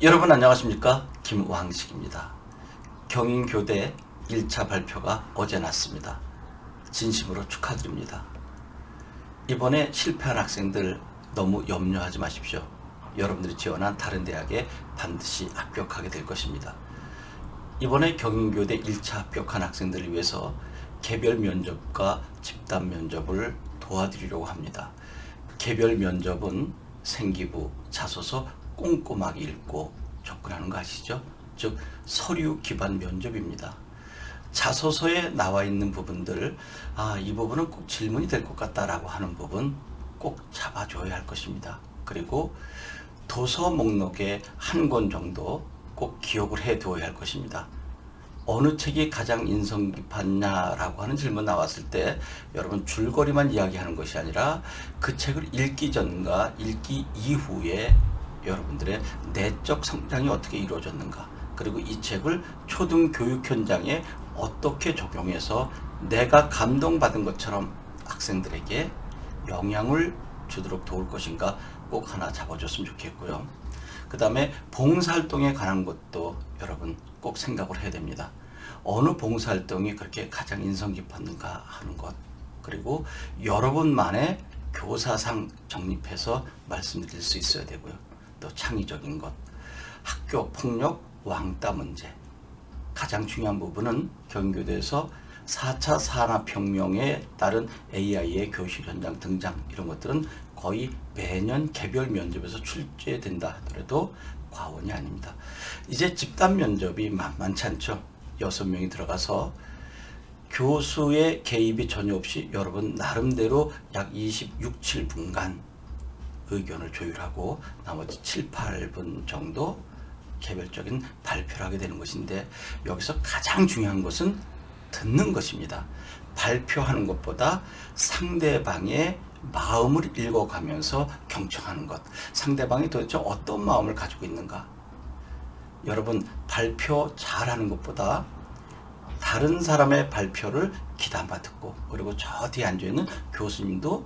여러분 안녕하십니까? 김왕식입니다. 경인교대 1차 발표가 어제 났습니다. 진심으로 축하드립니다. 이번에 실패한 학생들 너무 염려하지 마십시오. 여러분들이 지원한 다른 대학에 반드시 합격하게 될 것입니다. 이번에 경인교대 1차 합격한 학생들을 위해서 개별 면접과 집단 면접을 도와드리려고 합니다. 개별 면접은 생기부, 자소서 꼼꼼하게 읽고 접근하는 거 아시죠? 즉 서류 기반 면접입니다. 자소서에 나와 있는 부분들, 이 부분은 꼭 질문이 될 것 같다라고 하는 부분 꼭 잡아줘야 할 것입니다. 그리고 도서 목록에 한 권 정도 꼭 기억을 해두어야 할 것입니다. 어느 책이 가장 인상 깊었냐라고 하는 질문 나왔을 때 여러분 줄거리만 이야기하는 것이 아니라 그 책을 읽기 전과 읽기 이후에 여러분들의 내적 성장이 어떻게 이루어졌는가, 그리고 이 책을 초등 교육 현장에 어떻게 적용해서 내가 감동받은 것처럼 학생들에게 영향을 주도록 도울 것인가 꼭 하나 잡아줬으면 좋겠고요. 그 다음에 봉사활동에 관한 것도 여러분 꼭 생각을 해야 됩니다. 어느 봉사활동이 그렇게 가장 인상 깊었는가 하는 것, 그리고 여러분만의 교사상 정립해서 말씀드릴 수 있어야 되고요. 또 창의적인 것, 학교 폭력 왕따 문제, 가장 중요한 부분은 경인교대에서 4차 산업혁명에 따른 AI의 교실 현장 등장, 이런 것들은 거의 매년 개별 면접에서 출제된다 하더라도 과언이 아닙니다. 이제 집단 면접이 만만치 않죠. 6명이 들어가서 교수의 개입이 전혀 없이 여러분 나름대로 약 26, 7분간 의견을 조율하고 나머지 7, 8분 정도 개별적인 발표를 하게 되는 것인데, 여기서 가장 중요한 것은 듣는 것입니다. 발표하는 것보다 상대방의 마음을 읽어가면서 경청하는 것, 상대방이 도대체 어떤 마음을 가지고 있는가. 여러분 발표 잘하는 것보다 다른 사람의 발표를 귀담아 듣고, 그리고 저 뒤에 앉아있는 교수님도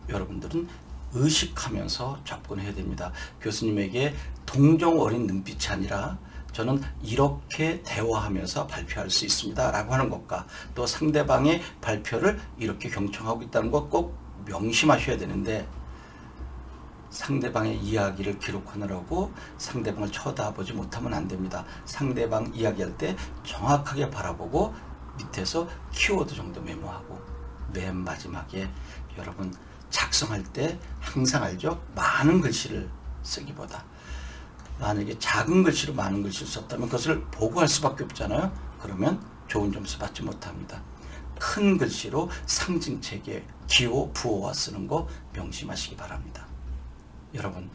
여러분들은 의식하면서 접근해야 됩니다. 교수님에게 동정 어린 눈빛이 아니라 저는 이렇게 대화하면서 발표할 수 있습니다 라고 하는 것과, 또 상대방의 발표를 이렇게 경청하고 있다는 것 꼭 명심하셔야 되는데, 상대방의 이야기를 기록하느라고 상대방을 쳐다보지 못하면 안 됩니다. 상대방 이야기할 때 정확하게 바라보고 밑에서 키워드 정도 메모하고, 맨 마지막에 여러분 작성할 때 항상 알죠? 많은 글씨를 쓰기보다 만약에 작은 글씨로 많은 글씨를 썼다면 그것을 보고할 수밖에 없잖아요. 그러면 좋은 점수 받지 못합니다. 큰 글씨로 상징책에 기호, 부호와 쓰는 거 명심하시기 바랍니다. 여러분,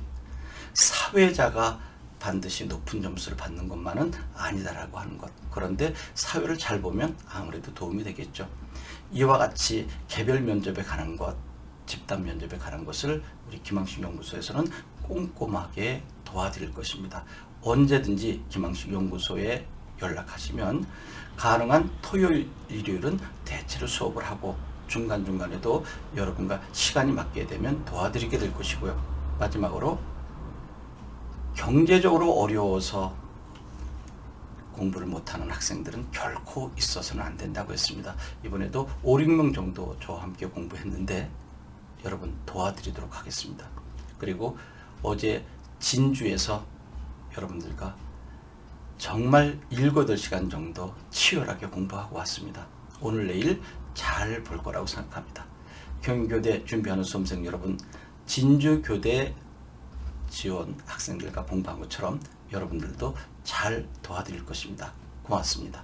사회자가 반드시 높은 점수를 받는 것만은 아니다라고 하는 것. 그런데 사회를 잘 보면 아무래도 도움이 되겠죠. 이와 같이 개별 면접에 관한 것, 집단 면접에 관한 것을 우리 김왕식 연구소에서는 꼼꼼하게 도와드릴 것입니다. 언제든지 김왕식 연구소에 연락하시면 가능한 토요일, 일요일은 대체로 수업을 하고 중간중간에도 여러분과 시간이 맞게 되면 도와드리게 될 것이고요. 마지막으로 경제적으로 어려워서 공부를 못하는 학생들은 결코 있어서는 안 된다고 했습니다. 이번에도 5, 6명 정도 저와 함께 공부했는데 여러분 도와드리도록 하겠습니다. 그리고 어제 진주에서 여러분들과 정말 7, 8시간 정도 치열하게 공부하고 왔습니다. 오늘 내일 잘 볼 거라고 생각합니다. 경인교대 준비하는 수험생 여러분, 진주교대 지원 학생들과 공부한 것처럼 여러분들도 잘 도와드릴 것입니다. 고맙습니다.